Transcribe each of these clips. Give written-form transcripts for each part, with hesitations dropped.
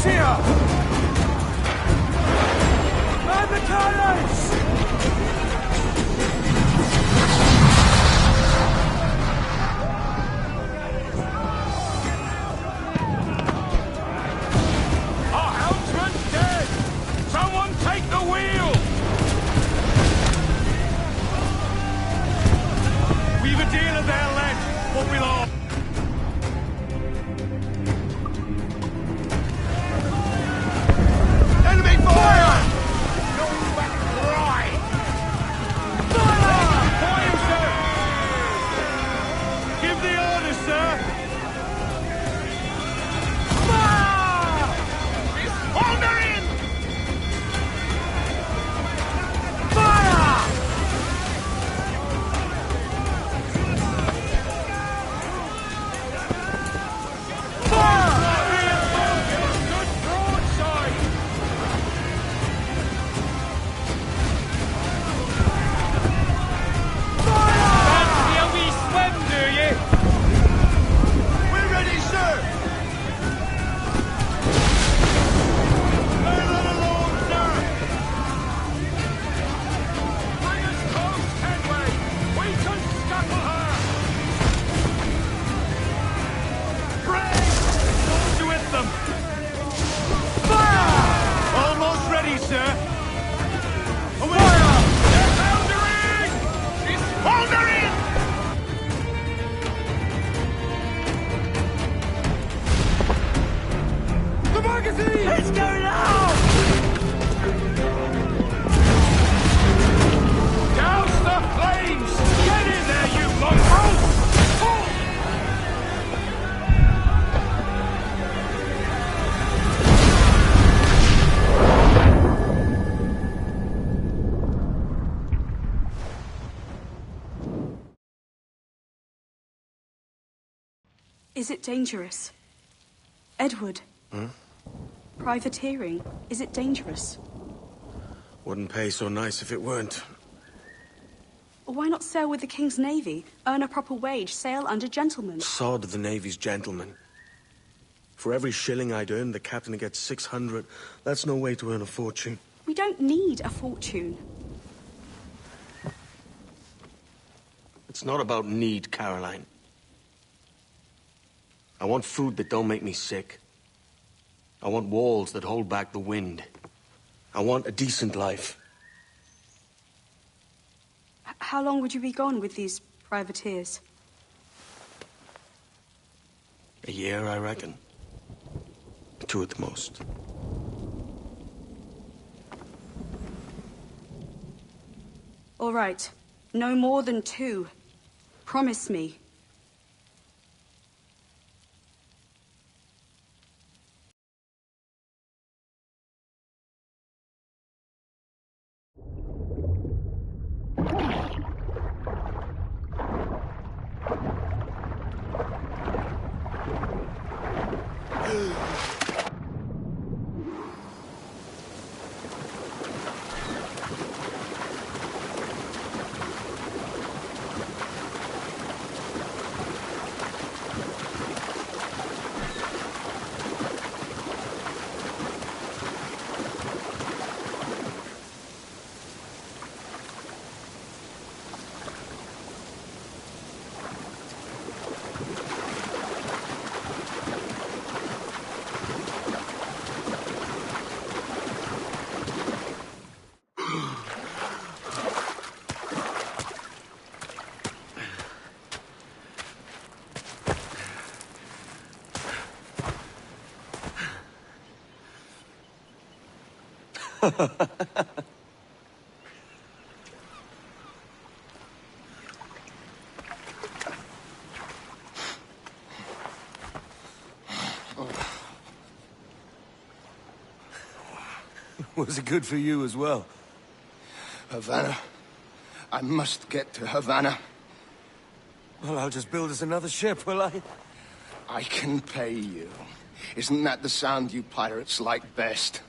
Enemies here! Man the cannons! Our helmsman's dead! Someone take the wheel! We've a deal of their lead, but we'll all... Enemy fire! You're back right! Fire! Fire, sir! Give the order, sir! Fire! Order in! Fire! Good broadside! Fancy a wee swim, do you? We're ready, sir! Lay that alone, sir! Bring us close, Kenway! We can scuttle her! Brave! Soldier with them! Fire! Almost ready, sir! Away! Fire! They're foundering! It's foundering! The magazine! It's going out! Douse the flames! Get in there, you mongrels! Is it dangerous? Edward? Privateering, is it dangerous? Wouldn't pay so nice if it weren't. Why not sail with the King's Navy? Earn a proper wage, sail under gentlemen. Sod the Navy's gentlemen. For every shilling I'd earn, the captain gets 600. That's no way to earn a fortune. We don't need a fortune. It's not about need, Caroline. I want food that don't make me sick. I want walls that hold back the wind. I want a decent life. How long would you be gone with these privateers? A year, I reckon. 2 at the most. All right. No more than 2. Promise me. Was it good for you as well? Havana. I must get to Havana. Well, I'll just build us another ship, will I? I can pay you. Isn't that the sound you pirates like best?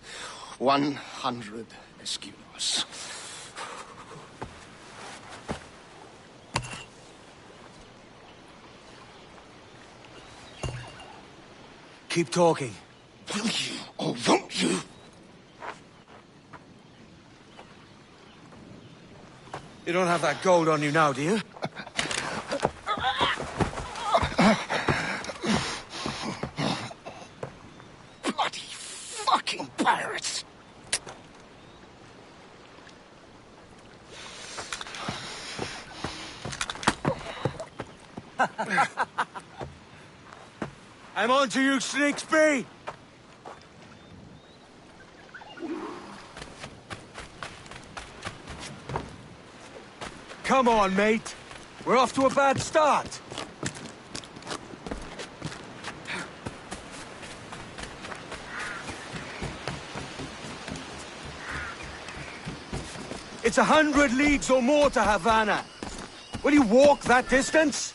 100 escudos. Keep talking. Will you or won't you? You don't have that gold on you now, do you? Bloody fucking pirates! I'm on to you, Slicksby! Come on, mate. We're off to a bad start. It's 100 leagues or more to Havana. Will you walk that distance?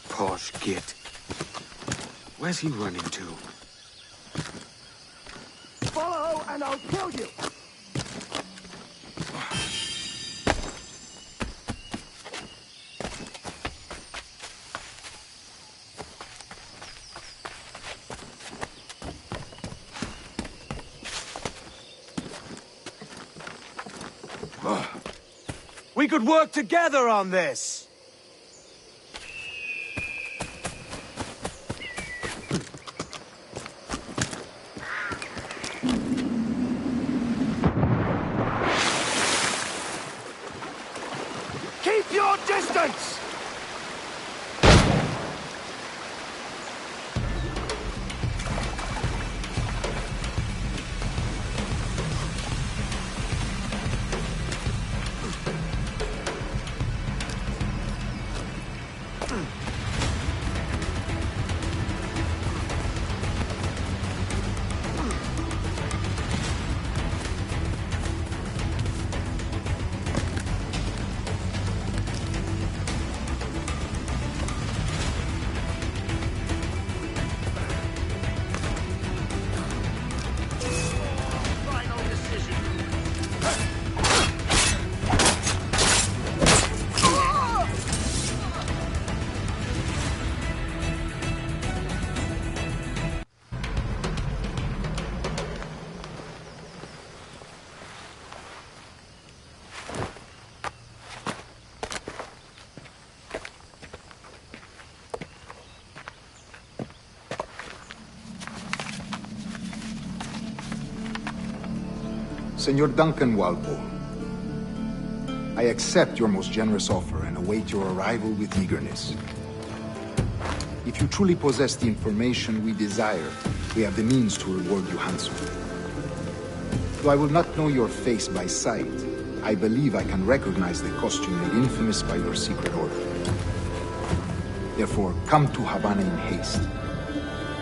Posh git. Where's he running to? Follow and I'll kill you! We could work together on this! Keep your distance! Senor Duncan Walpole, I accept your most generous offer and await your arrival with eagerness. If you truly possess the information we desire, we have the means to reward you handsomely. Though I will not know your face by sight, I believe I can recognize the costume made infamous by your secret order. Therefore, come to Havana in haste,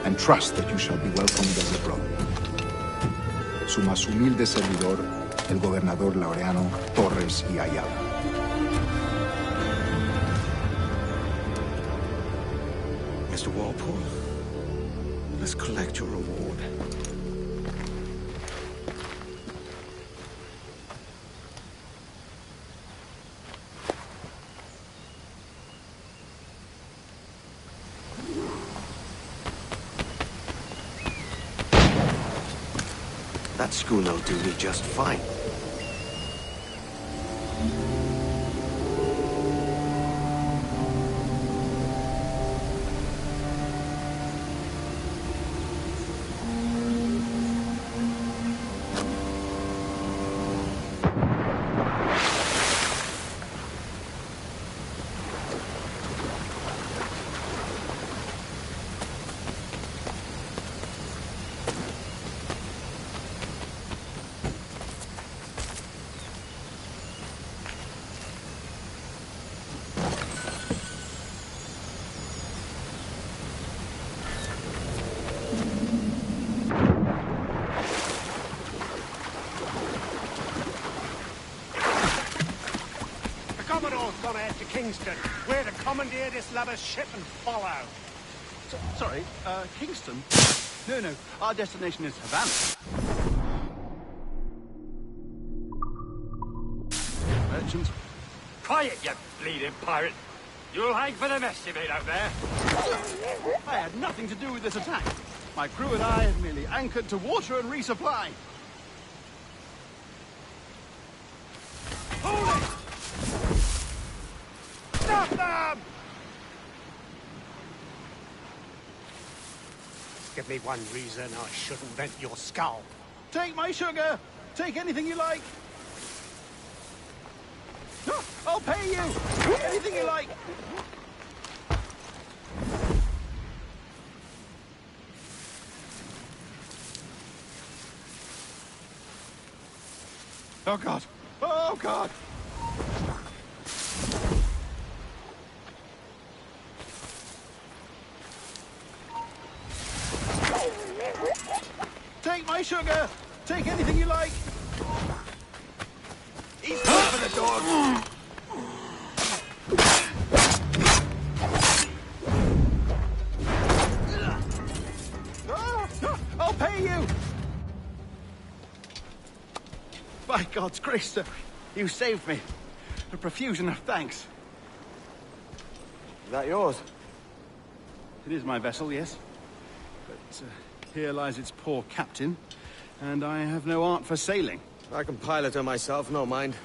and trust that you shall be welcomed as a brother. Su más humilde servidor, el gobernador Laureano Torres y Ayala. Mr. Walpole, let's collect your reward. That schooner'll do me just fine. Kingston. We're to commandeer this lubber's ship and follow. Sorry, Kingston? No, our destination is Havana. Merchants. Quiet, you bleeding pirate. You'll hang for the mess you made out there. I had nothing to do with this attack. My crew and I had merely anchored to water and resupply. Hold it! Stop them! Give me one reason I shouldn't vent your skull. Take my sugar! Take anything you like! No, I'll pay you! Anything you like! Oh, God! Oh, God! Take my sugar! Take anything you like! He's going for the dog! I'll pay you! By God's grace, sir, you saved me. A profusion of thanks. Is that yours? It is my vessel, yes. But here lies its poor captain, and I have no art for sailing. I can pilot her myself, no mind.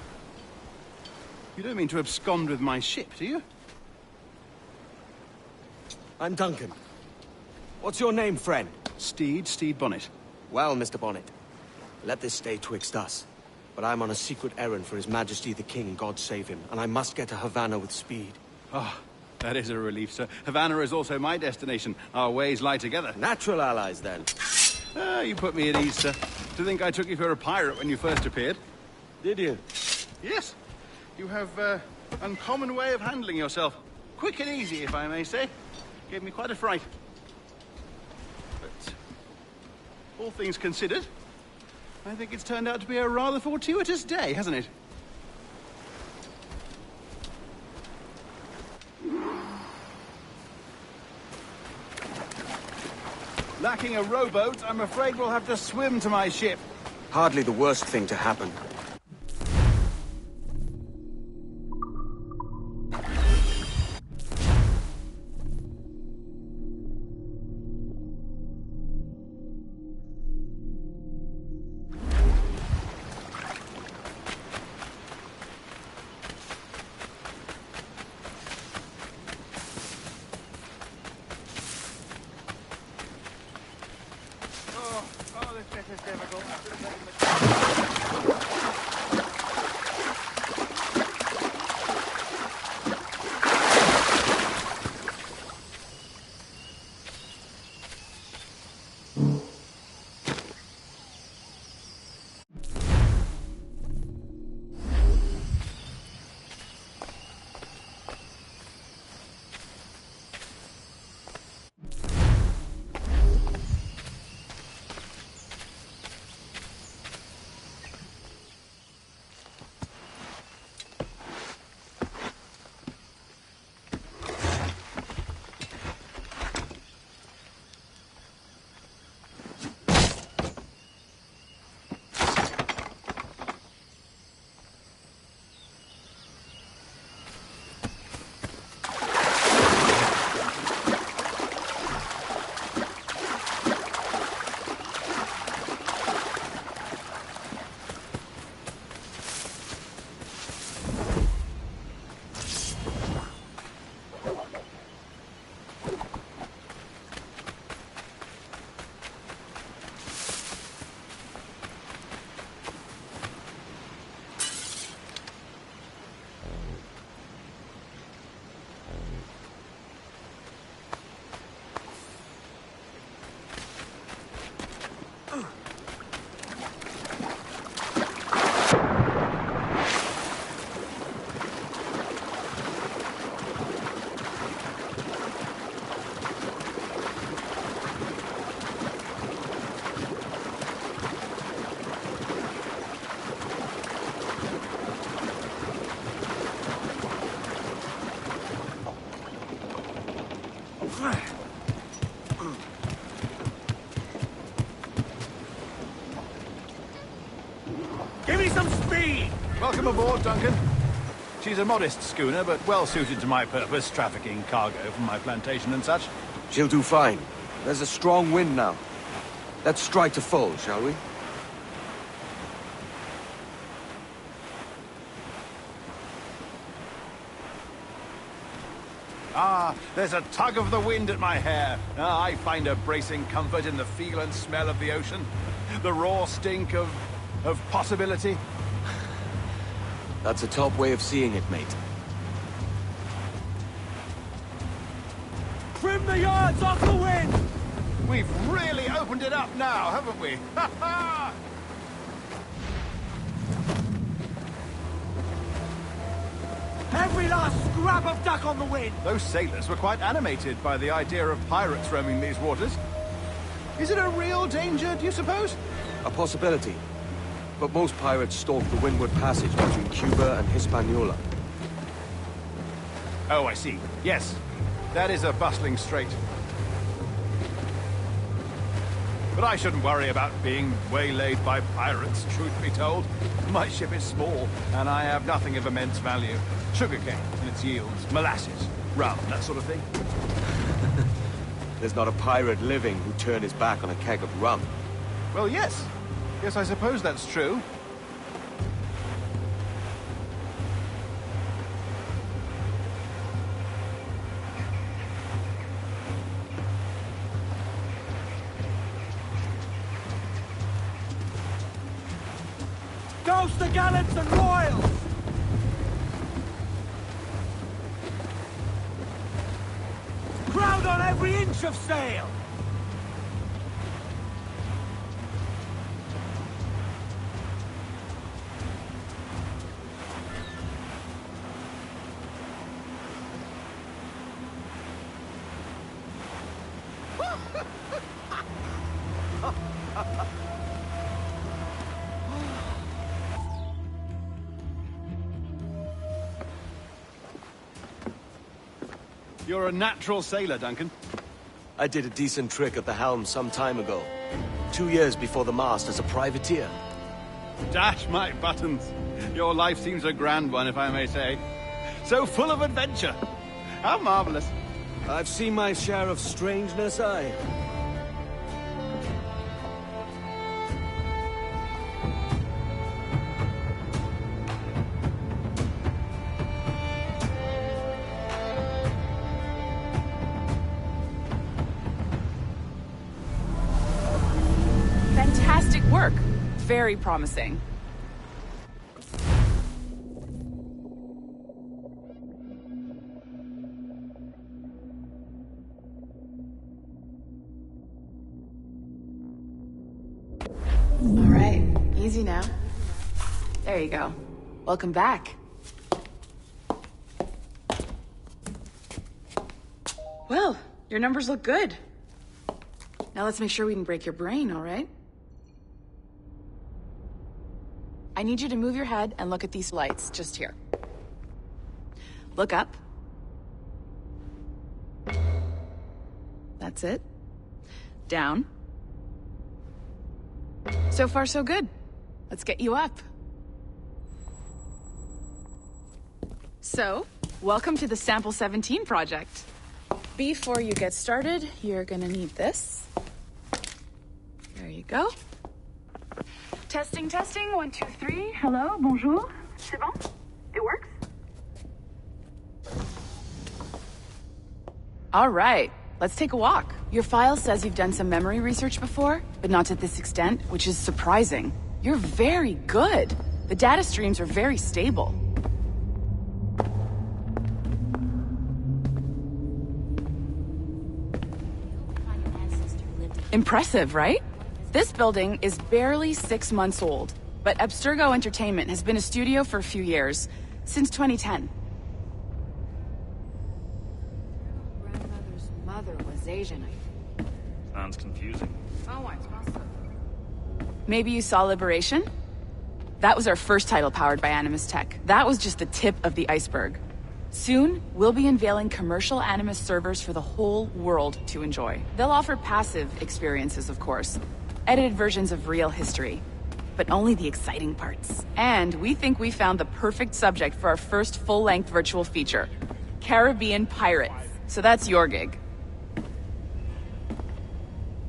You don't mean to abscond with my ship, do you? I'm Duncan. What's your name, friend? Stede Bonnet. Well, Mr. Bonnet, let this stay twixt us. But I'm on a secret errand for His Majesty the King, God save him, and I must get to Havana with speed. Ah, that is a relief, sir. Havana is also my destination. Our ways lie together. Natural allies, then. Ah, you put me at ease, sir. To think I took you for a pirate when you first appeared. Did you? Yes. You have uncommon way of handling yourself. Quick and easy, if I may say. Gave me quite a fright. But all things considered, I think it's turned out to be a rather fortuitous day, hasn't it? Lacking a rowboat, I'm afraid we'll have to swim to my ship. Hardly the worst thing to happen. Oh, this bit is difficult. Welcome aboard, Duncan. She's a modest schooner, but well suited to my purpose, trafficking cargo from my plantation and such. She'll do fine. There's a strong wind now. Let's strike to full, shall we? Ah, there's a tug of the wind at my hair. Ah, I find a bracing comfort in the feel and smell of the ocean. The raw stink of possibility. That's a top way of seeing it, mate. Trim the yards off the wind! We've really opened it up now, haven't we? Ha ha! Every last scrap of duck on the wind! Those sailors were quite animated by the idea of pirates roaming these waters. Is it a real danger, do you suppose? A possibility. But most pirates stalk the Windward Passage between Cuba and Hispaniola. Oh, I see. Yes. That is a bustling strait. But I shouldn't worry about being waylaid by pirates, truth be told. My ship is small, and I have nothing of immense value. Sugarcane and its yields, molasses, rum, that sort of thing. There's not a pirate living who'd turn his back on a keg of rum. Well, yes. Yes, I suppose that's true. Douse the gallants and royals! Crowd on every inch of sail! You're a natural sailor, Duncan. I did a decent trick at the helm some time ago. 2 years before the mast as a privateer. Dash my buttons. Your life seems a grand one, if I may say. So full of adventure. How marvelous. I've seen my share of strangeness, aye. Fantastic work. Very promising. All right, easy now. There you go. Welcome back. Well, your numbers look good. Now let's make sure we didn't break your brain, all right? I need you to move your head and look at these lights just here. Look up. That's it. Down. So far, so good. Let's get you up. So, welcome to the Sample 17 project. Before you get started, you're gonna need this. There you go. Testing, testing, 1, 2, 3. Hello, bonjour. C'est bon? It works? All right, let's take a walk. Your file says you've done some memory research before, but not to this extent, which is surprising. You're very good. The data streams are very stable. Impressive, right? This building is barely 6 months old, but Abstergo Entertainment has been a studio for a few years, since 2010. Grandmother's mother was Asian. Sounds confusing. Oh, I suppose so. Maybe you saw Liberation? That was our first title powered by Animus Tech. That was just the tip of the iceberg. Soon, we'll be unveiling commercial Animus servers for the whole world to enjoy. They'll offer passive experiences, of course. Edited versions of real history. but only the exciting parts. And we think we found the perfect subject for our first full-length virtual feature. Caribbean pirates. So that's your gig.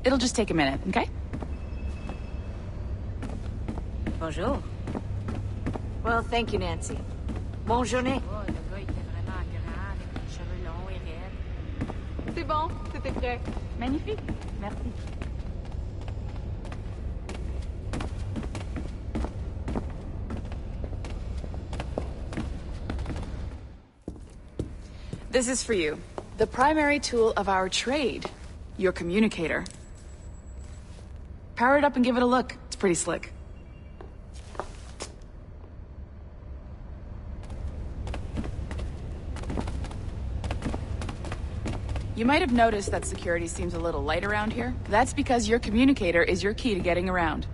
It'll just take a minute, okay? Bonjour. Well, thank you, Nancy. Bonne journée. C'est bon, c'était prêt. Magnifique. Merci. This is for you. The primary tool of our trade. Your communicator. Power it up and give it a look. It's pretty slick. You might have noticed that security seems a little light around here. That's because your communicator is your key to getting around.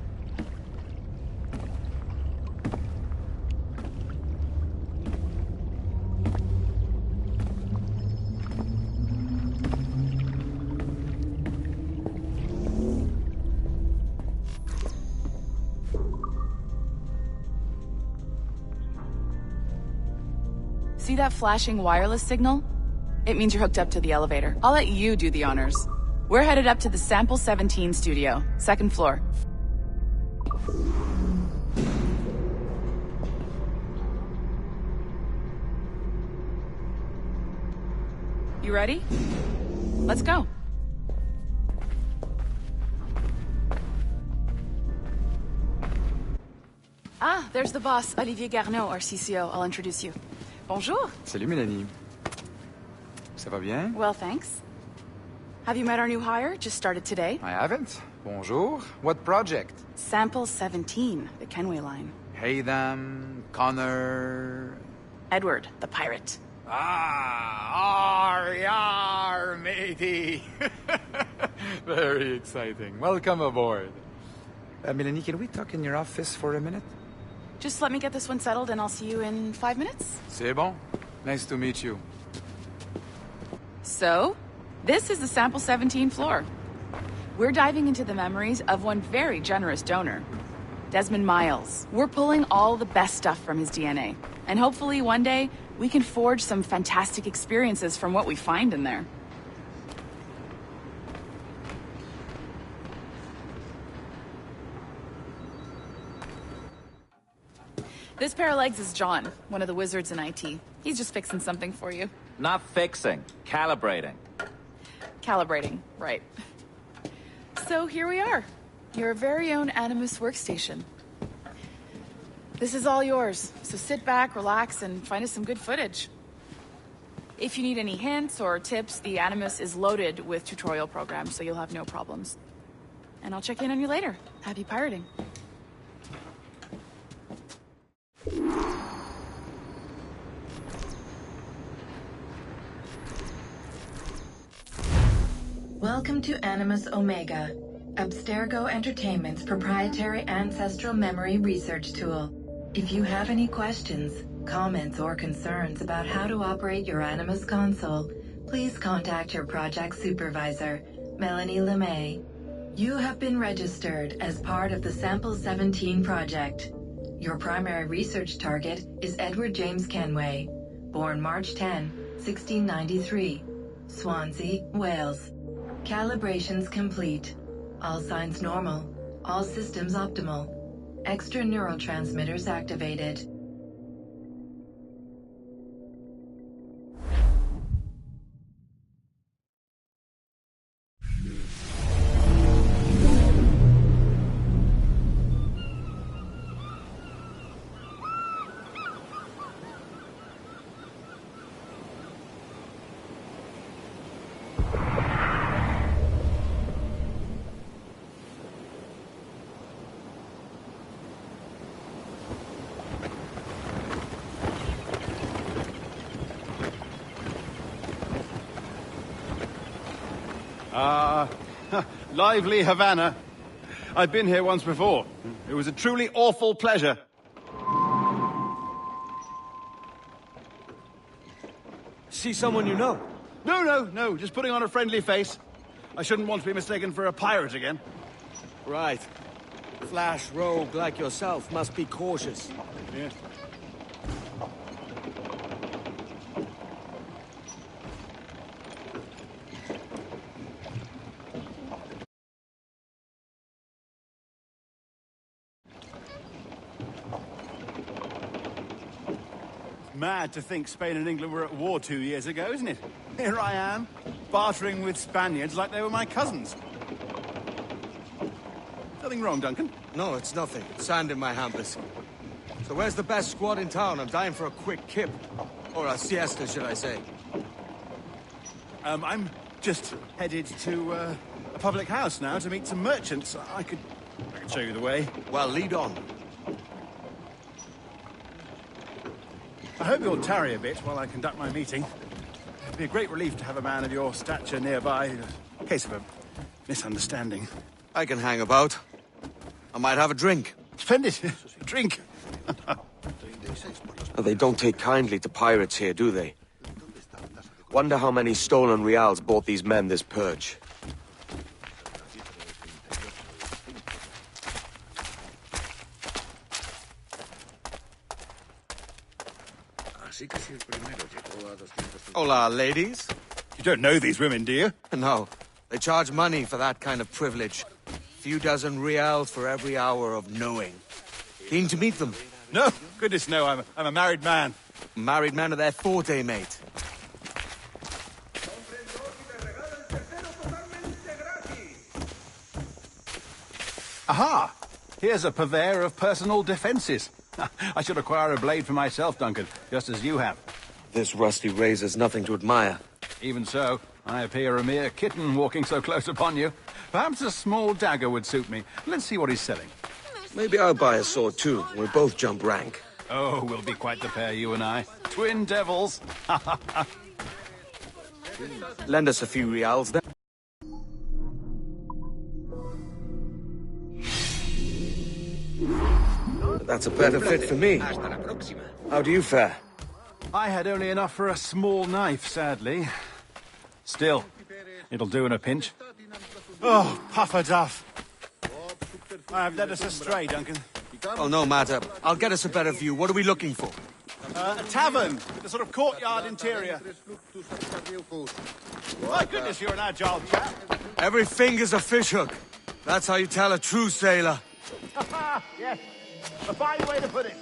See that flashing wireless signal? It means you're hooked up to the elevator. I'll let you do the honors. We're headed up to the Sample 17 studio, 2nd floor. You ready? Let's go. Ah, there's the boss, Olivier Garneau, our CCO. I'll introduce you. Bonjour. Salut, Mélanie. Ça va bien? Well, thanks. Have you met our new hire? Just started today. I haven't. Bonjour. What project? Sample 17, the Kenway line. Haytham, Connor... Edward, the pirate. Ah, yar, matey. Very exciting. Welcome aboard. Mélanie, can we talk in your office for a minute? Just let me get this one settled and I'll see you in 5 minutes. C'est bon. Nice to meet you. So, this is the Sample 17 floor. We're diving into the memories of one very generous donor, Desmond Miles. We're pulling all the best stuff from his DNA. And hopefully one day, we can forge some fantastic experiences from what we find in there. This pair of legs is John, one of the wizards in IT. He's just fixing something for you. Not fixing, calibrating. Calibrating, right. So here we are, your very own Animus workstation. This is all yours, so sit back, relax, and find us some good footage. If you need any hints or tips, the Animus is loaded with tutorial programs, so you'll have no problems. And I'll check in on you later. Happy pirating. Welcome to Animus Omega, Abstergo Entertainment's proprietary ancestral memory research tool. If you have any questions, comments, or concerns about how to operate your Animus console, please contact your project supervisor, Melanie LeMay. You have been registered as part of the Sample 17 project. Your primary research target is Edward James Kenway, born March 10, 1693, Swansea, Wales. Calibrations complete. All signs normal. All systems optimal. Extra neurotransmitters activated. Lively Havana. I've been here once before. It was a truly awful pleasure. See someone you know? No, just putting on a friendly face. I shouldn't want to be mistaken for a pirate again. Right. flash rogue like yourself must be cautious. Yeah. Mad to think Spain and England were at war 2 years ago, isn't it? Here I am, bartering with Spaniards like they were my cousins. Nothing wrong, Duncan? No, it's nothing. Sand in my hampers. So where's the best squad in town? I'm dying for a quick kip. Or a siesta, should I say. I'm just headed to a public house now to meet some merchants. I could show you the way. Well, lead on. I hope you'll tarry a bit while I conduct my meeting. It'd be a great relief to have a man of your stature nearby, in case of a misunderstanding. I can hang about. I might have a drink. Splendid. Drink. They don't take kindly to pirates here, do they? Wonder how many stolen reals bought these men this purge. Hola, ladies. You don't know these women, do you? No. They charge money for that kind of privilege. Few dozen reals for every hour of knowing. Keen to meet them? No, goodness no, I'm a married man. Married men are their forte, mate. Aha! Here's a purveyor of personal defences. I should acquire a blade for myself, Duncan, just as you have. This rusty razor's nothing to admire. Even so, I appear a mere kitten walking so close upon you. Perhaps a small dagger would suit me. Let's see what he's selling. Maybe I'll buy a sword too. We'll both jump rank. Oh, we'll be quite the pair, you and I. Twin devils. Lend us a few reals then. That's a better fit for me. How do you fare? I had only enough for a small knife, sadly. Still, it'll do in a pinch. Oh, puffer duff. I have led us astray, Duncan. Oh, no matter. I'll get us a better view. What are we looking for? A tavern with a sort of courtyard interior. My goodness, you're an agile chap. Every finger's a fishhook. That's how you tell a true sailor. Yes, a fine way to put it.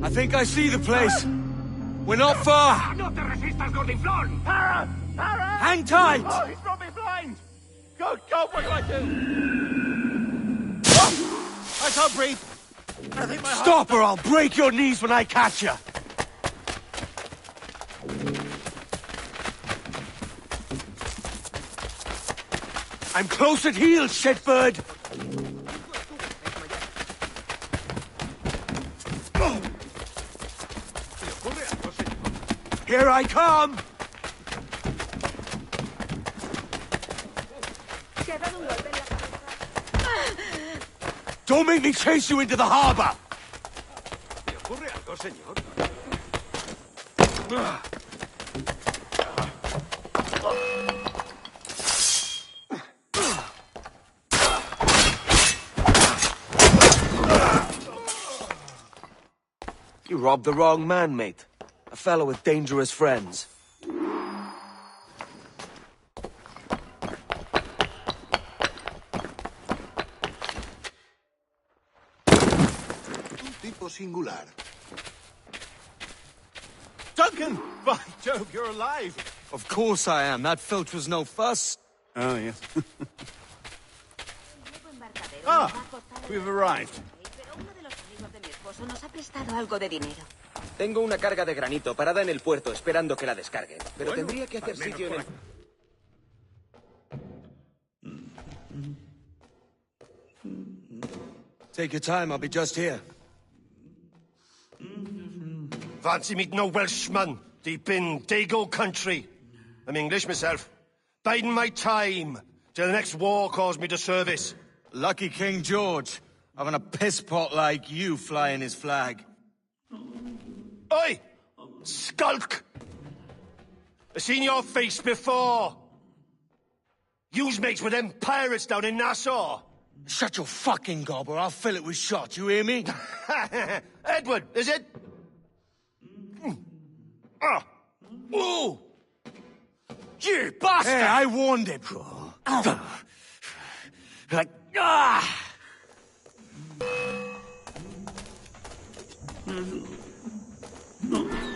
I think I see the place. We're not far. No te resistas, Gordinflón! Para! Para! Hang tight! Oh, he's brought me blind! Good God, what do I do? Oh, I can't breathe. I think my heart... Stop or I'll break your knees when I catch you. I'm close at heel, shitbird. Here I come! Don't make me chase you into the harbor! You robbed the wrong man, mate. A fellow with dangerous friends. Tipo singular. Duncan! By Jove, you're alive! Of course I am. That filch was no fuss. Oh, yes. Ah! We've arrived. Tengo una carga de granito parada en el puerto esperando que la descargue. Pero tendría que hacer sitio en el... Take your time, I'll be just here. Fancy meeting no Welshman. Deep in Dago country. I'm English myself. Biding my time till the next war calls me to service. Lucky King George, having a pisspot like you flying his flag. Oi! Skulk! I've seen your face before. You's mates with them pirates down in Nassau. Shut your fucking gob or I'll fill it with shot, you hear me? Edward, is it? Ah! Ooh! You bastard! Hey, I warned him.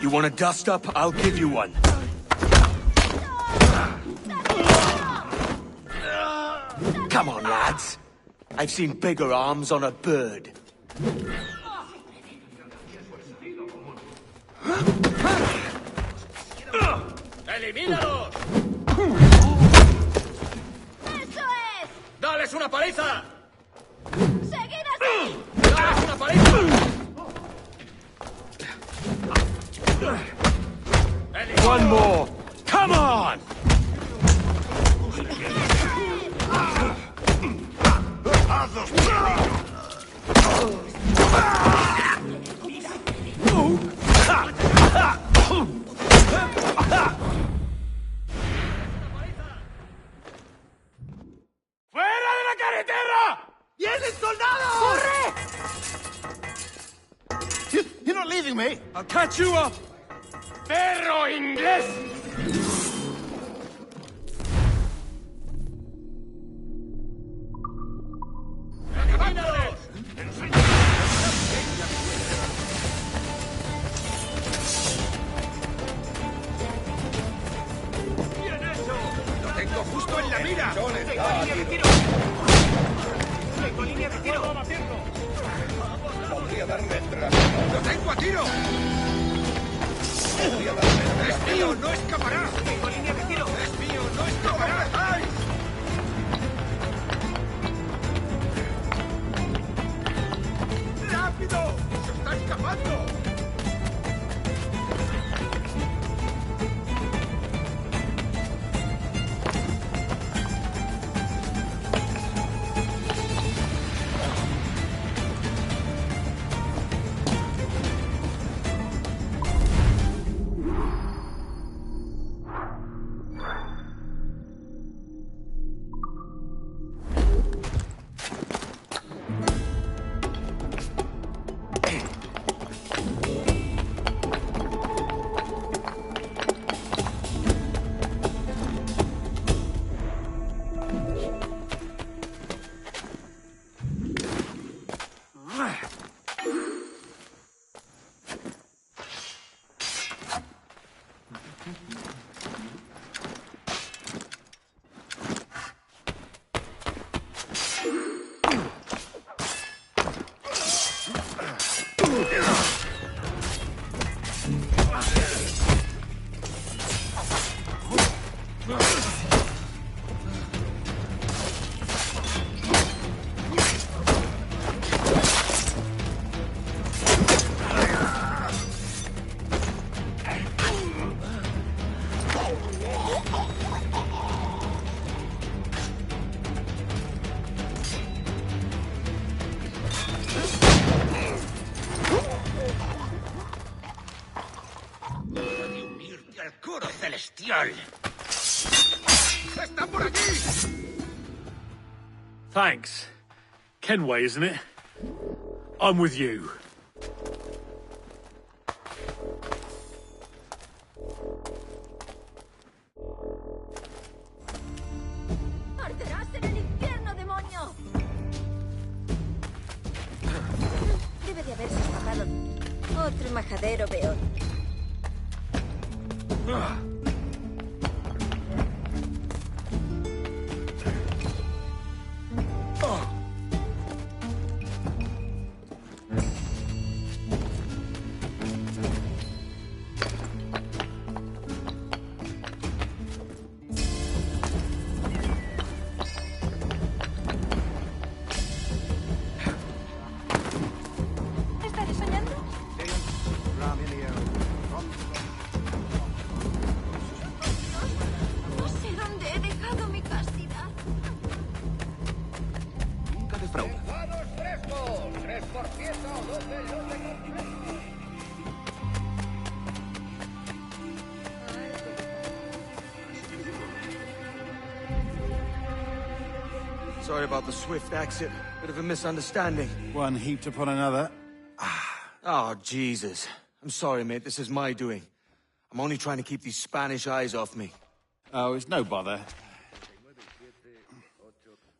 You want a dust-up? I'll give you one. Come on, lads. I've seen bigger arms on a bird. ¡Elimínalos! ¡Eso es! ¡Dales una paliza! ¡Seguid así! ¡Dales una paliza! One more! Come on! ¡Fuera de la carretera! ¡Vienen soldados! ¡Corre! You're not leaving me. I'll catch you up! ¡Perro inglés! ¡Lo tengo justo en la mira! ¡Tengo línea de tiro! ¡Podría darle tras! ¡Lo tengo a tiro! ¡Es mío! ¡No escapará! ¡Tengo línea de tiro! ¡Es mío! ¡No escapará! ¡Ay! ¡Rápido! ¡Se está escapando! ¡Está por aquí! Thanks. Kenway, isn't it? I'm with you. ¡Arderás en el infierno, demonio! Debe de haberse escapado. Otro majadero peor. Sorry about the swift exit. Bit of a misunderstanding. One heaped upon another. Oh, Jesus. I'm sorry, mate. This is my doing. I'm only trying to keep these Spanish eyes off me. Oh, it's no bother.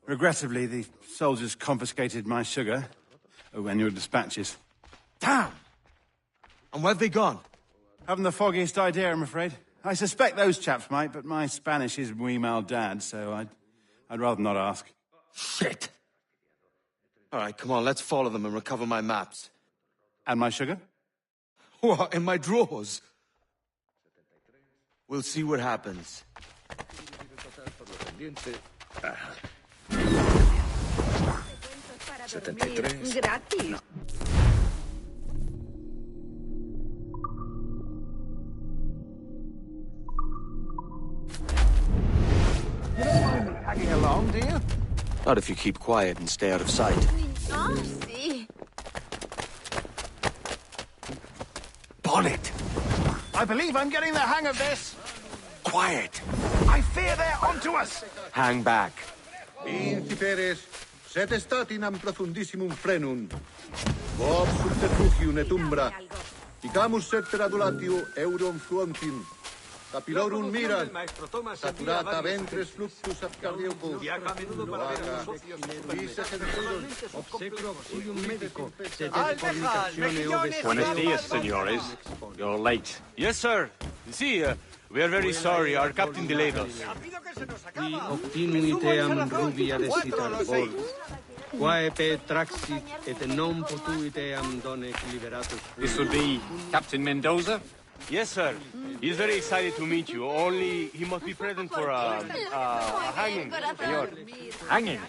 Regrettably, the soldiers confiscated my sugar. And your dispatches. Damn! And where've they gone? Haven't the foggiest idea, I'm afraid. I suspect those chaps might, but my Spanish is muy mal dad, so I'd rather not ask. Shit! All right, come on, let's follow them and recover my maps. And my sugar? What, in my drawers? We'll see what happens. 73. Gratis. Tagging along, do you? Not if you keep quiet and stay out of sight. Ah, sí. Bonnet! I believe I'm getting the hang of this. Quiet! I fear they're onto us. Hang back. Inciperes, set statinam profundissimum frenum. Bob subterfugium et umbra. Icamus setter adulatio eurum fluentim. Capilorum mirat. Saturata ventris fluxus ab cardiopus. Buenos dias, senores. You're late. Yes, sir. See, we are very sorry. Our captain delayed us. Qui obtinuiteam rubia desitar vol. Quae traxit et non potuiteam donec liberatus. This would be Captain Mendoza? Yes, sir. He's very excited to meet you. Only he must be present for a hanging, senor. Hanging?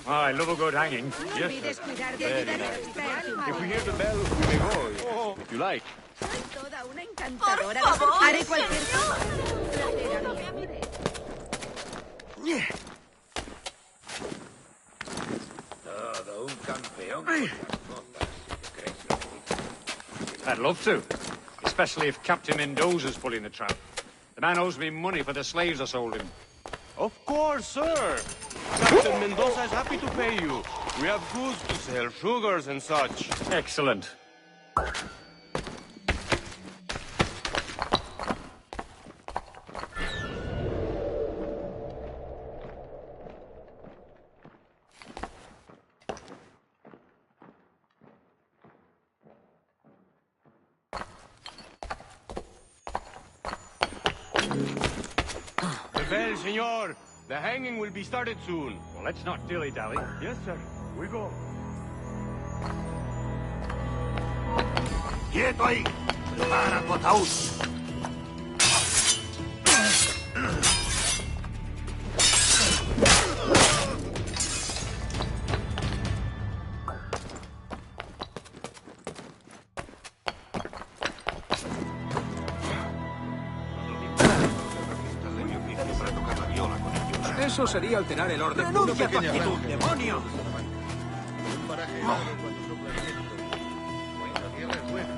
Oh, I love a good hanging. Yes, sir. Very nice. If we hear the bell, we may go, if you like. Haré cualquier cosa. Todo un campeón. I'd love to. Especially if Captain Mendoza's pulling the trap. The man owes me money for the slaves I sold him. Of course, sir. Captain Mendoza is happy to pay you. We have goods to sell, sugars and such. Excellent. Well, senor, the hanging will be started soon. Well, let's not dilly-dally. Yes, sir. We go. Quieto ahí. Prepara tu ataúd. Eso sería alterar el orden. ¡Renuncia a tu actitud, demonio! Un paraje helado cuando sopla el viento. La tierra es buena.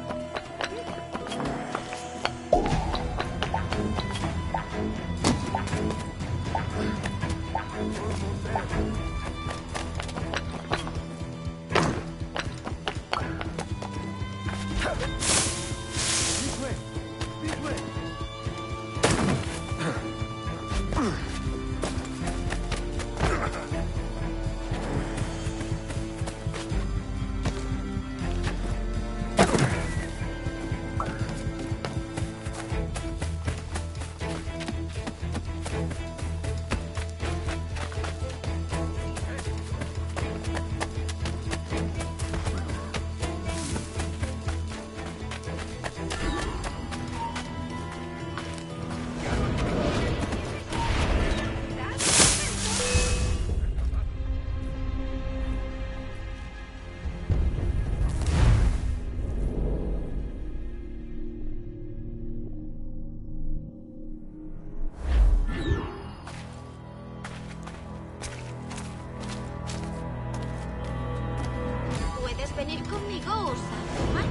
Venir conmigo, Osama.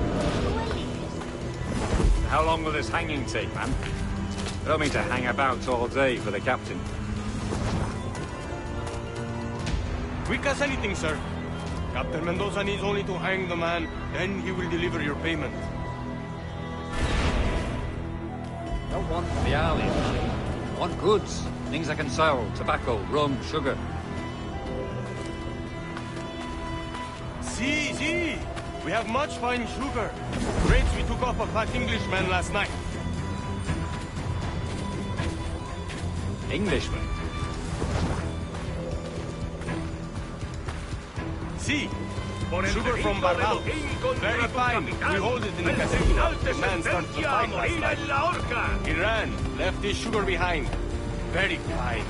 Tú eliges. How long will this hanging take, man? I don't mean to hang about all day for the captain. Quick as anything, sir. Captain Mendoza needs only to hang the man, then he will deliver your payment. Don't want bialy. Want goods. Things I can sell. Tobacco, rum, sugar. See. We have much fine sugar. Grapes we took off a fat Englishman last night. Englishman? See. Sugar from Barral. Very fine. We hold it in the casino. The man started to fight last night. He ran. Left his sugar behind. Very fine.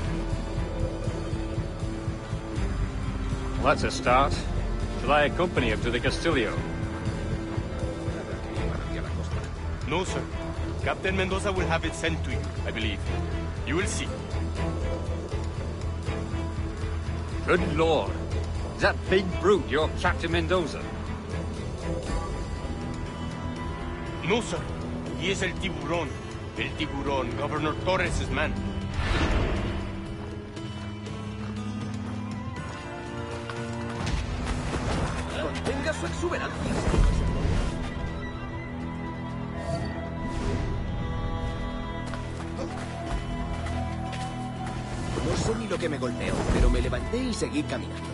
Well, that's a start. Shall I accompany him to the Castillo? No, sir. Captain Mendoza will have it sent to you, I believe. You will see. Good Lord. Is that big brute your Captain Mendoza? No, sir. He is El Tiburón. El Tiburón, Governor Torres' man. Contenga su exuberancia. No sé ni lo que me golpeó, pero me levanté y seguí caminando.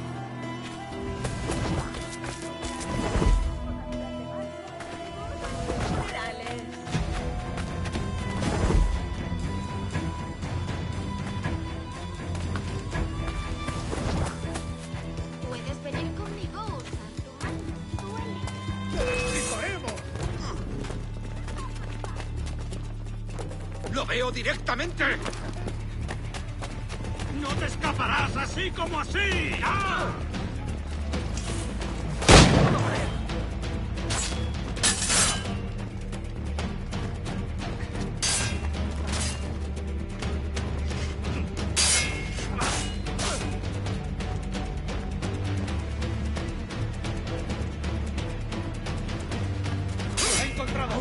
Puedes venir conmigo, ¡Lo veo directamente! ¡No te escaparás así como así! ¡Ah! ¡Lo he encontrado!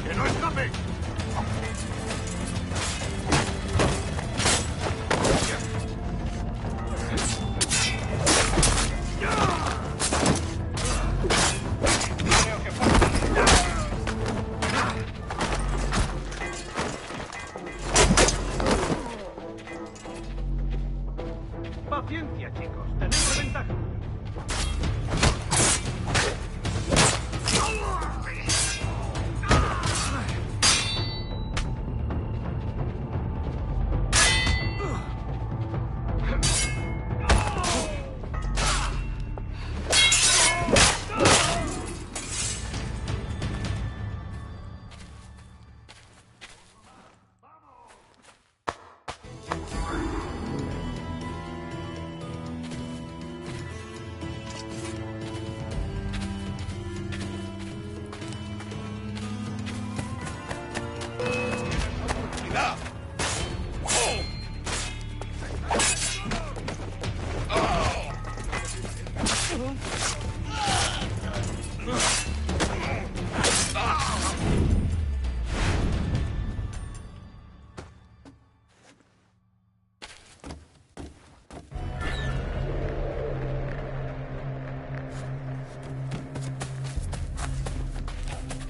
¡Que no escape! Paciencia, chicos. Tenemos ventaja.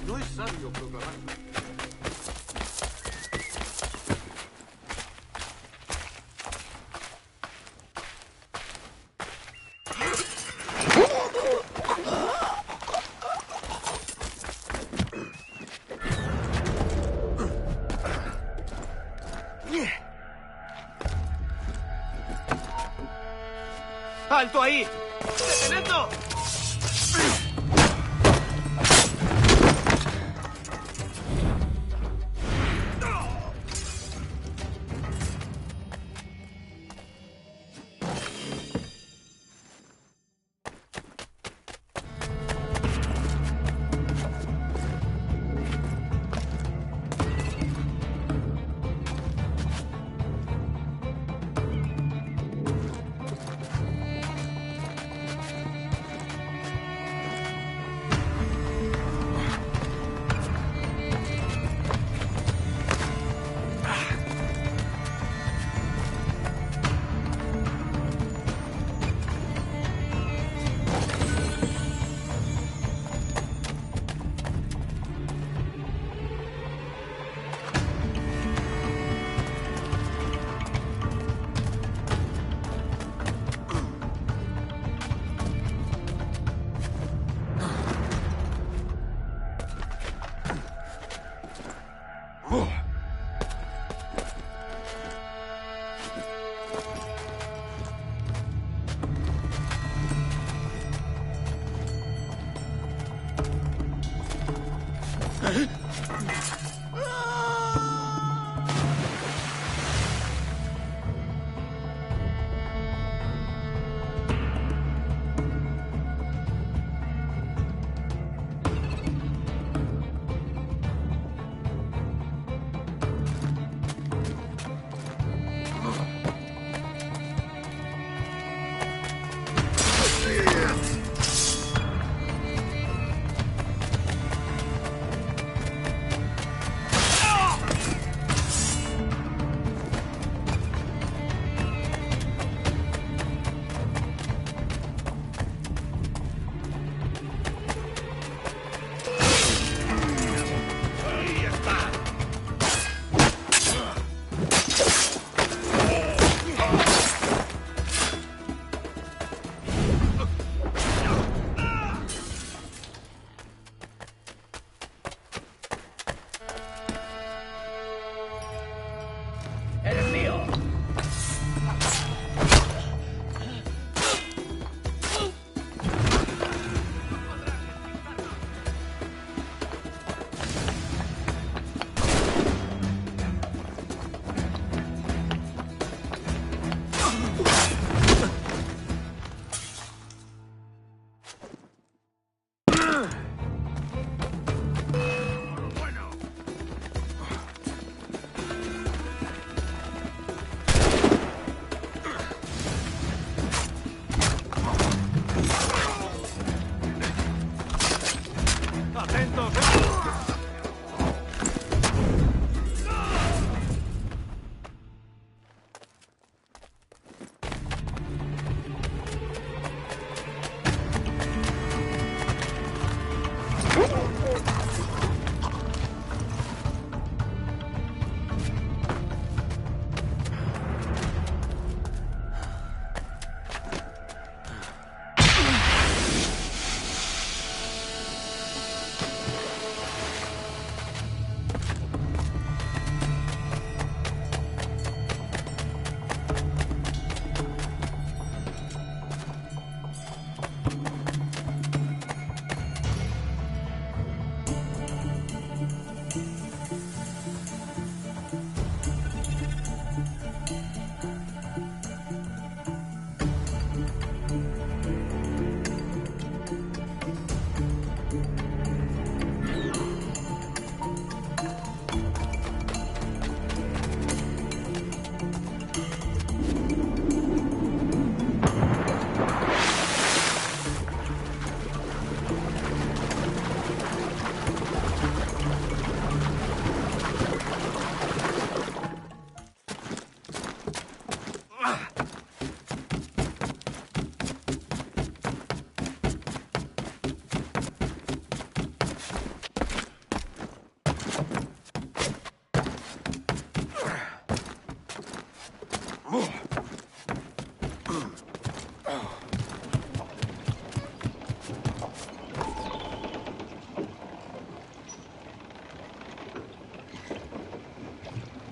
No es sabio proclamar. ¡Alto ahí! ¡Detenedlo!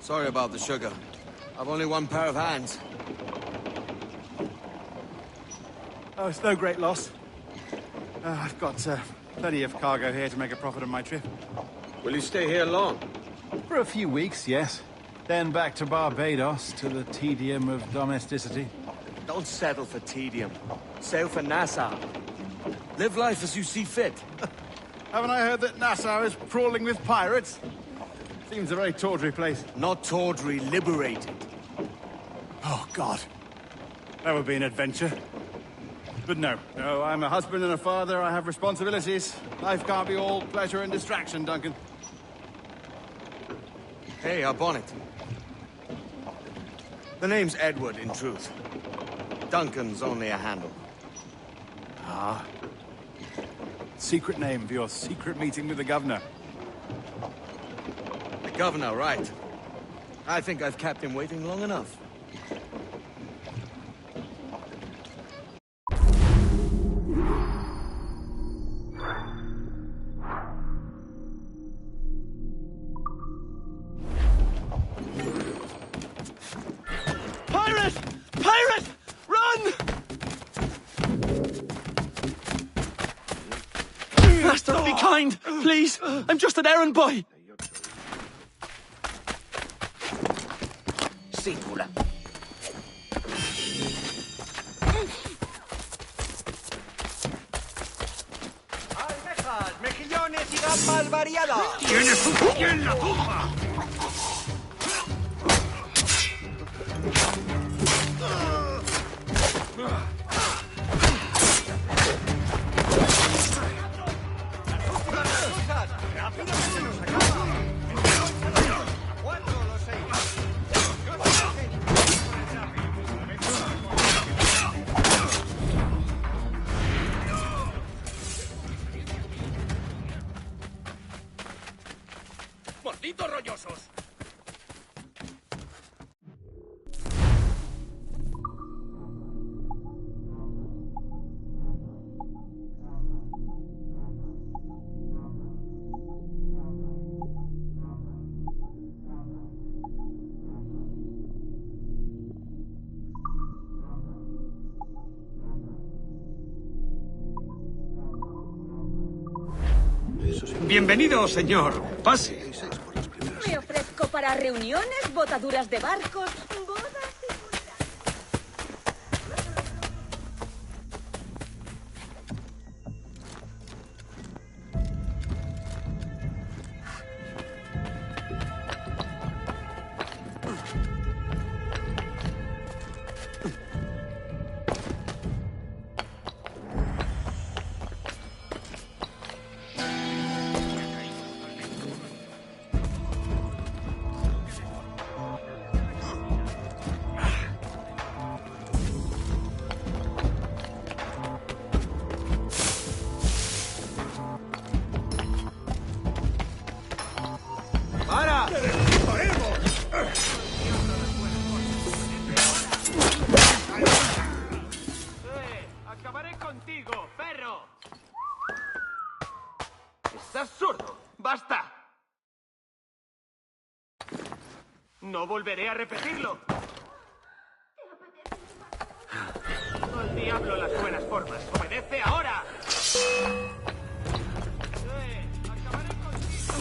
Sorry about the sugar. I've only one pair of hands. Oh, it's no great loss. I've got plenty of cargo here to make a profit on my trip. Will you stay here long? For a few weeks, yes. Then back to Barbados, to the tedium of domesticity. Don't settle for tedium. Sail for Nassau. Live life as you see fit. Haven't I heard that Nassau is crawling with pirates? Seems a very tawdry place. Not tawdry, liberated. Oh, God. That would be an adventure. But no, I'm a husband and a father. I have responsibilities. Life can't be all pleasure and distraction, Duncan. Hey, our bonnet. The name's Edward, in truth. Duncan's only a handle. Ah. Secret name for your secret meeting with the governor. The governor, right. I think I've kept him waiting long enough. Pirate! mind. Please, I'm just an errand boy. Síngula. Almejas, mejillones y gambas variadas. ¡Tienes un pie en la tumba! ¡Malditos rollosos! Bienvenido, señor. Pase. Me ofrezco para reuniones, botaduras de barcos, bodas y... ¡Para! ¡Acabaré contigo, perro! ¿Estás sordo? ¡Basta! No volveré a repetirlo. Al diablo las buenas formas. ¡Obedece ahora! ¡Acabaré contigo!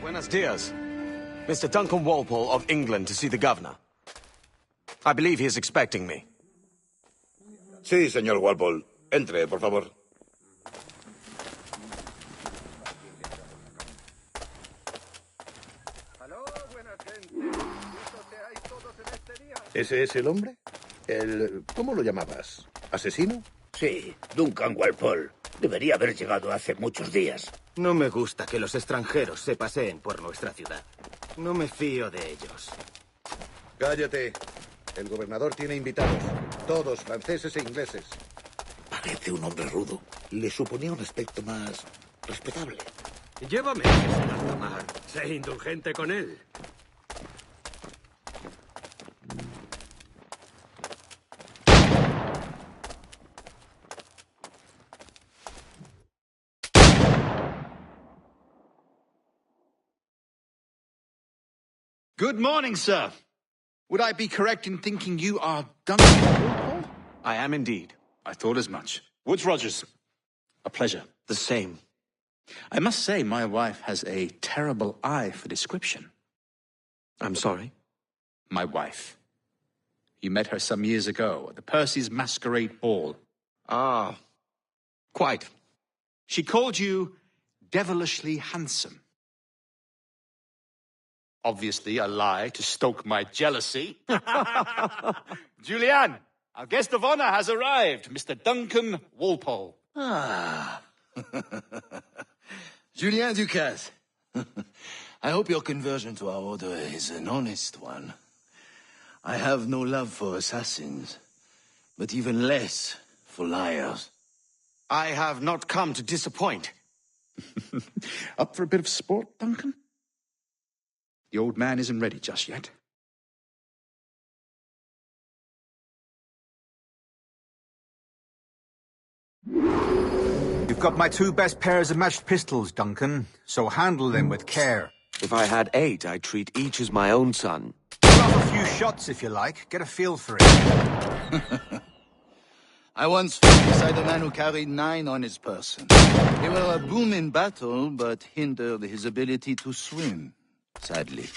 Buenos dias. Mr. Duncan Walpole of England to see the governor. I believe he is expecting me. Sí, señor Walpole. Entre, por favor. ¿Ese es el hombre? ¿Cómo lo llamabas? ¿Asesino? Sí, Duncan Walpole. Debería haber llegado hace muchos días. No me gusta que los extranjeros se paseen por nuestra ciudad. No me fío de ellos. Cállate. El gobernador tiene invitados. Todos franceses e ingleses. Parece un hombre rudo. Le suponía un aspecto más respetable. Llévame a alta mar. Sé indulgente con él. Good morning, sir. Would I be correct in thinking you are Duncan Walpole? I am indeed. I thought as much. Woods Rogers. A pleasure. The same. I must say, my wife has a terrible eye for description. I'm sorry? My wife. You met her some years ago at the Percy's Masquerade Ball. Ah, quite. She called you devilishly handsome. Obviously a lie to stoke my jealousy. Julianne, our guest of honor has arrived, Mr. Duncan Walpole. Ah. Julien Ducasse. I hope your conversion to our order is an honest one. I have no love for assassins, but even less for liars. I have not come to disappoint. Up for a bit of sport, Duncan? The old man isn't ready just yet. You've got my 2 best pairs of matched pistols, Duncan, so handle them with care. If I had 8, I'd treat each as my own son. Pull off a few shots if you like. Get a feel for it. I once fought beside a man who carried 9 on his person. They were a boom in battle, but hindered his ability to swim, sadly.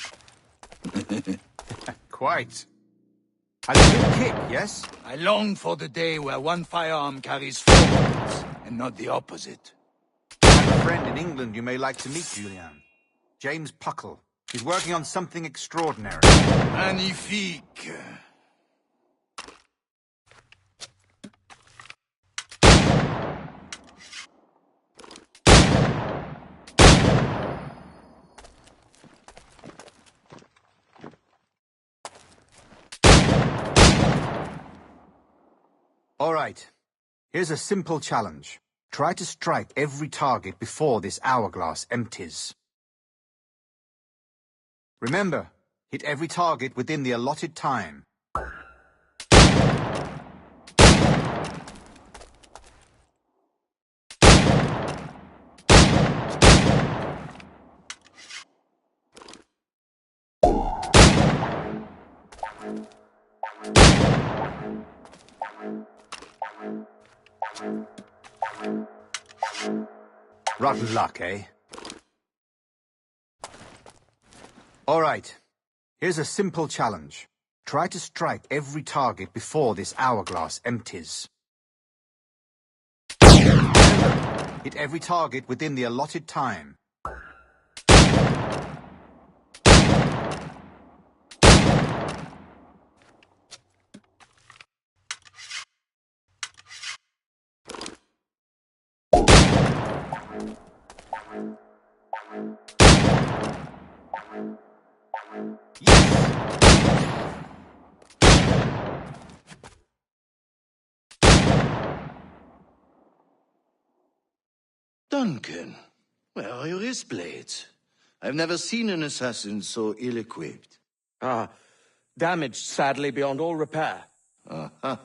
Quite. Has a good kick, yes? I long for the day where one firearm carries 4 bullets, and not the opposite. I have a friend in England you may like to meet, Julian. James Puckle. He's working on something extraordinary. Magnifique. All right. Here's a simple challenge. Try to strike every target before this hourglass empties. Remember, hit every target within the allotted time. Rotten luck, eh? All right. Here's a simple challenge. Try to strike every target before this hourglass empties. Remember, hit every target within the allotted time. Duncan, where are your wrist blades? I've never seen an assassin so ill-equipped. Ah, damaged, sadly, beyond all repair. Uh-huh.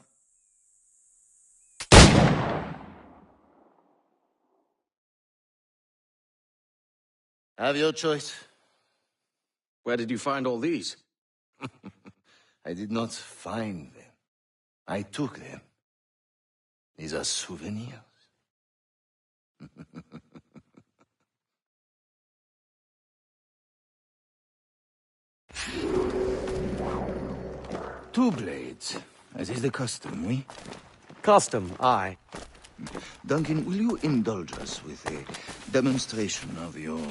Have your choice. Where did you find all these? I did not find them. I took them. These are souvenirs. 2 blades, as is the custom, oui? Custom, aye. Duncan, will you indulge us with a demonstration of your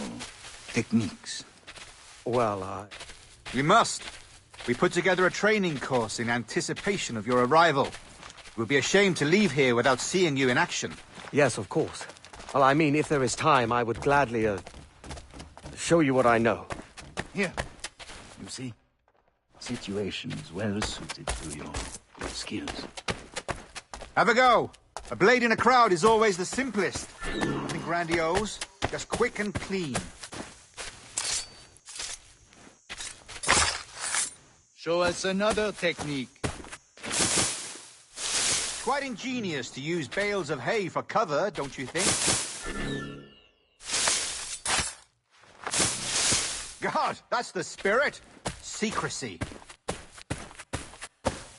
techniques? Well, We must. We put together a training course in anticipation of your arrival. It would be a shame to leave here without seeing you in action. Yes, of course. Well, I mean, if there is time, I would gladly, show you what I know. Here. You see? Situations well suited to your skills. Have a go. A blade in a crowd is always the simplest. Nothing grandiose, just quick and clean. Show us another technique. Quite ingenious to use bales of hay for cover, don't you think? God, that's the spirit. Secrecy.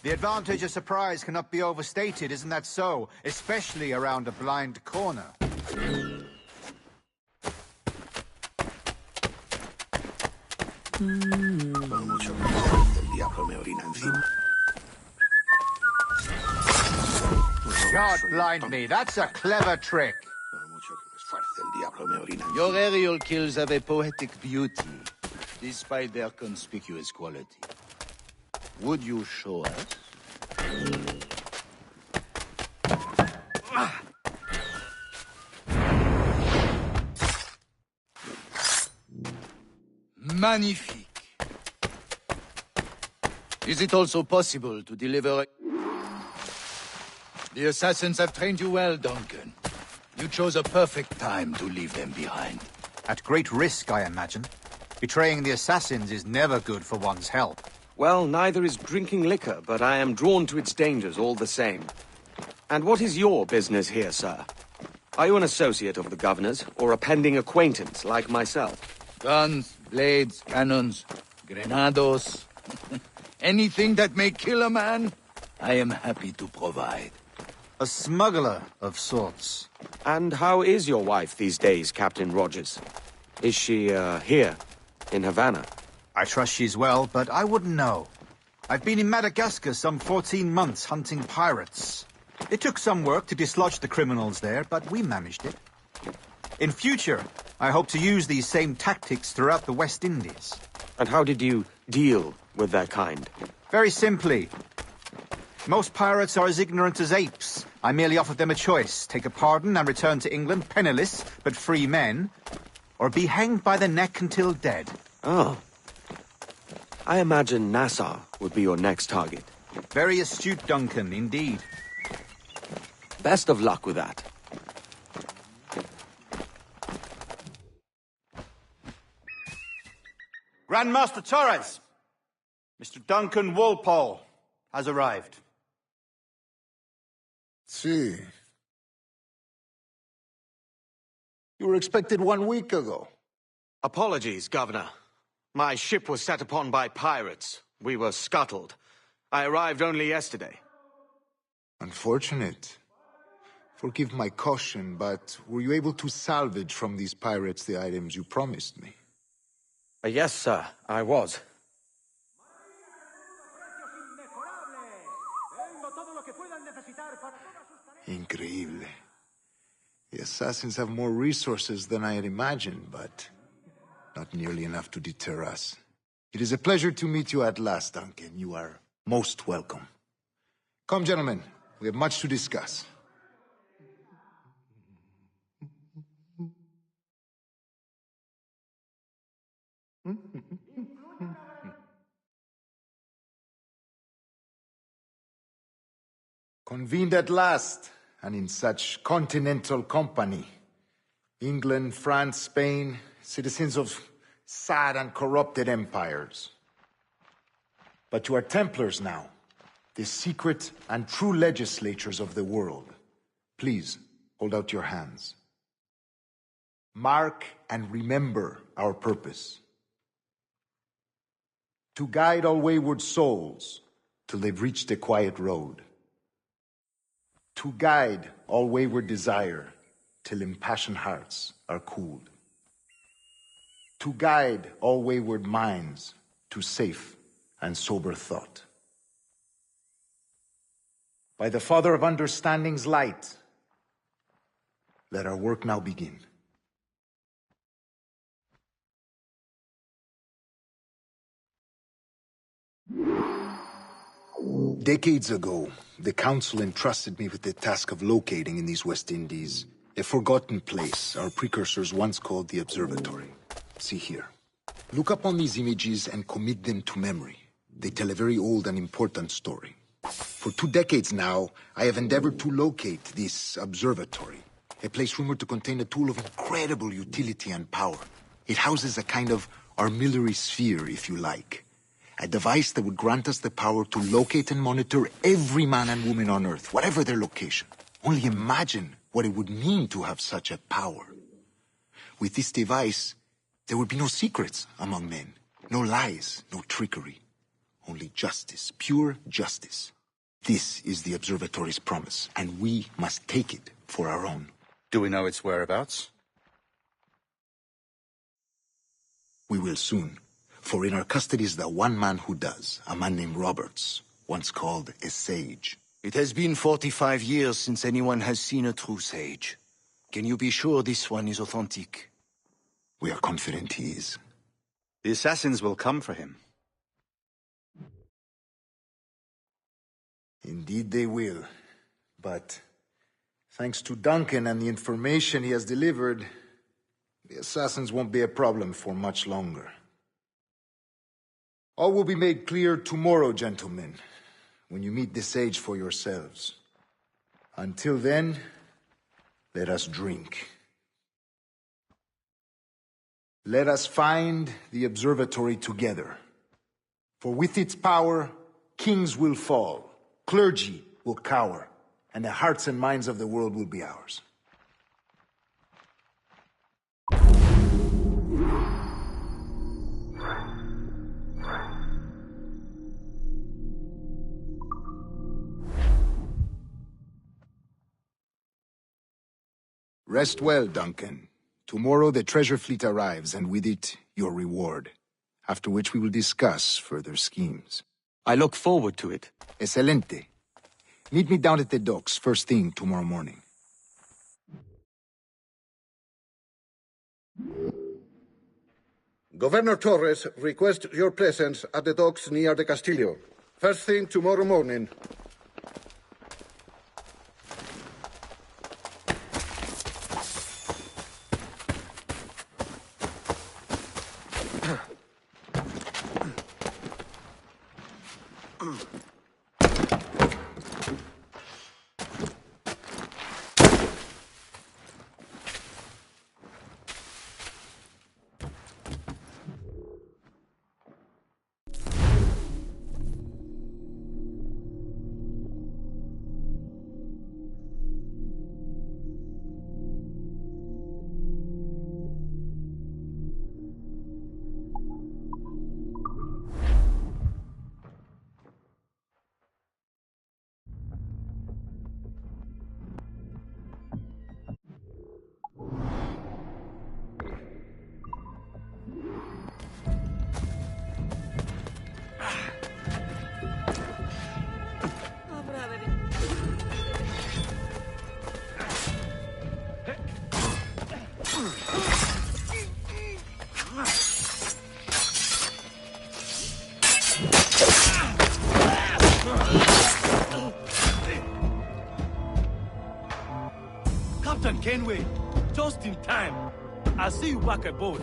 The advantage of surprise cannot be overstated, isn't that so? Especially around a blind corner. God blind me, that's a clever trick. Your aerial kills have a poetic beauty, despite their conspicuous quality. Would you show us? Magnifique. Is it also possible to deliver a... The assassins have trained you well, Duncan. You chose a perfect time to leave them behind. At great risk, I imagine. Betraying the assassins is never good for one's health. Well, neither is drinking liquor, but I am drawn to its dangers all the same. And what is your business here, sir? Are you an associate of the governor's, or a pending acquaintance like myself? Guns, blades, cannons, grenados. Anything that may kill a man, I am happy to provide. A smuggler of sorts. And how is your wife these days, Captain Rogers? Is she, here, in Havana? I trust she's well, but I wouldn't know. I've been in Madagascar some 14 months hunting pirates. It took some work to dislodge the criminals there, but we managed it. In future, I hope to use these same tactics throughout the West Indies. And how did you deal with that kind? Very simply. Most pirates are as ignorant as apes. I merely offered them a choice. Take a pardon and return to England penniless, but free men, or be hanged by the neck until dead. Oh. I imagine Nassau would be your next target. Very astute, Duncan, indeed. Best of luck with that. Grandmaster Torres! Mr. Duncan Walpole has arrived. See. You were expected 1 week ago. Apologies, Governor. My ship was set upon by pirates. We were scuttled. I arrived only yesterday. Unfortunate. Forgive my caution, but were you able to salvage from these pirates the items you promised me? Yes, sir, I was. Increíble. The assassins have more resources than I had imagined, but not nearly enough to deter us. It is a pleasure to meet you at last, Duncan. You are most welcome. Come, gentlemen. We have much to discuss. Convened at last, and in such continental company. England, France, Spain, citizens of sad and corrupted empires. But you are Templars now, the secret and true legislatures of the world. Please, hold out your hands. Mark and remember our purpose. To guide all wayward souls till they've reached the quiet road. To guide all wayward desire till impassioned hearts are cooled. To guide all wayward minds to safe and sober thought. By the Father of Understanding's light, let our work now begin. Decades ago, the Council entrusted me with the task of locating in these West Indies a forgotten place our precursors once called the Observatory. See here. Look upon these images and commit them to memory. They tell a very old and important story. For 2 decades now, I have endeavored to locate this observatory, a place rumored to contain a tool of incredible utility and power. It houses a kind of armillary sphere, if you like. A device that would grant us the power to locate and monitor every man and woman on Earth, whatever their location. Only imagine what it would mean to have such a power. With this device, there would be no secrets among men. No lies, no trickery. Only justice, pure justice. This is the Observatory's promise, and we must take it for our own. Do we know its whereabouts? We will soon. For in our custody is the one man who does, a man named Roberts, once called a sage. It has been 45 years since anyone has seen a true sage. Can you be sure this one is authentic? We are confident he is. The assassins will come for him. Indeed they will. But thanks to Duncan and the information he has delivered, the assassins won't be a problem for much longer. All will be made clear tomorrow, gentlemen, when you meet the sage for yourselves. Until then, let us drink. Let us find the observatory together. For with its power, kings will fall, clergy will cower, and the hearts and minds of the world will be ours. Rest well, Duncan. Tomorrow the treasure fleet arrives, and with it, your reward. After which we will discuss further schemes. I look forward to it. Excelente. Meet me down at the docks first thing tomorrow morning. Governor Torres requests your presence at the docks near the Castillo. First thing tomorrow morning. Captain Kenway, just in time. I'll see you back aboard.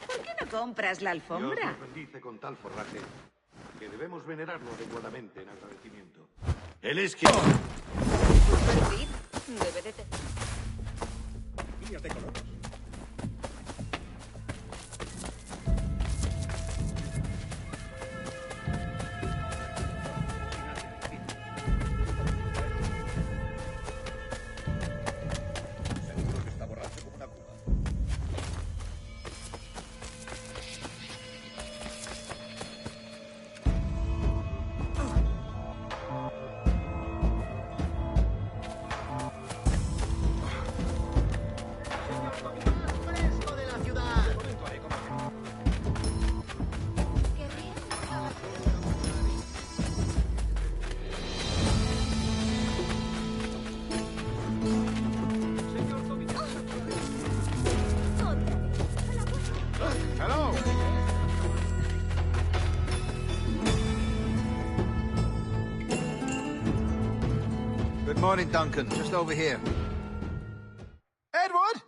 ¿Por qué no compras la alfombra? Dios nos bendice con tal forraje que debemos venerarlo adecuadamente en agradecimiento. Él es quien... Debe de tener... Líneas de color. Good morning, Duncan. Just over here. Edward?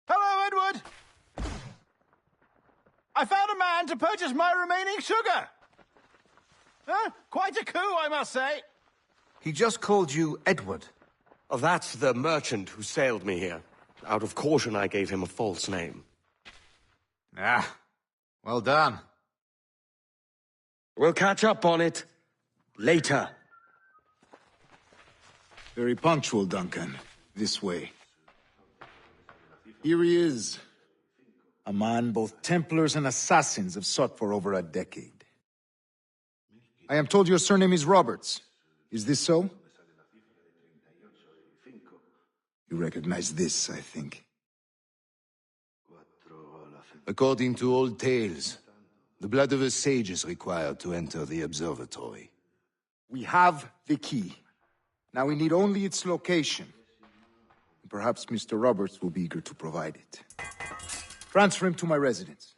Hello, Edward. I found a man to purchase my remaining sugar. Quite a coup, I must say. He just called you Edward. Oh, that's the merchant who sailed me here. Out of caution, I gave him a false name. Ah, well done. We'll catch up on it later. Very punctual, Duncan. This way. Here he is. A man both Templars and Assassins have sought for over a decade. I am told your surname is Roberts. Is this so? You recognize this, I think. According to old tales, the blood of a sage is required to enter the observatory. We have the key. Now we need only its location. Perhaps Mr. Roberts will be eager to provide it. Transfer him to my residence.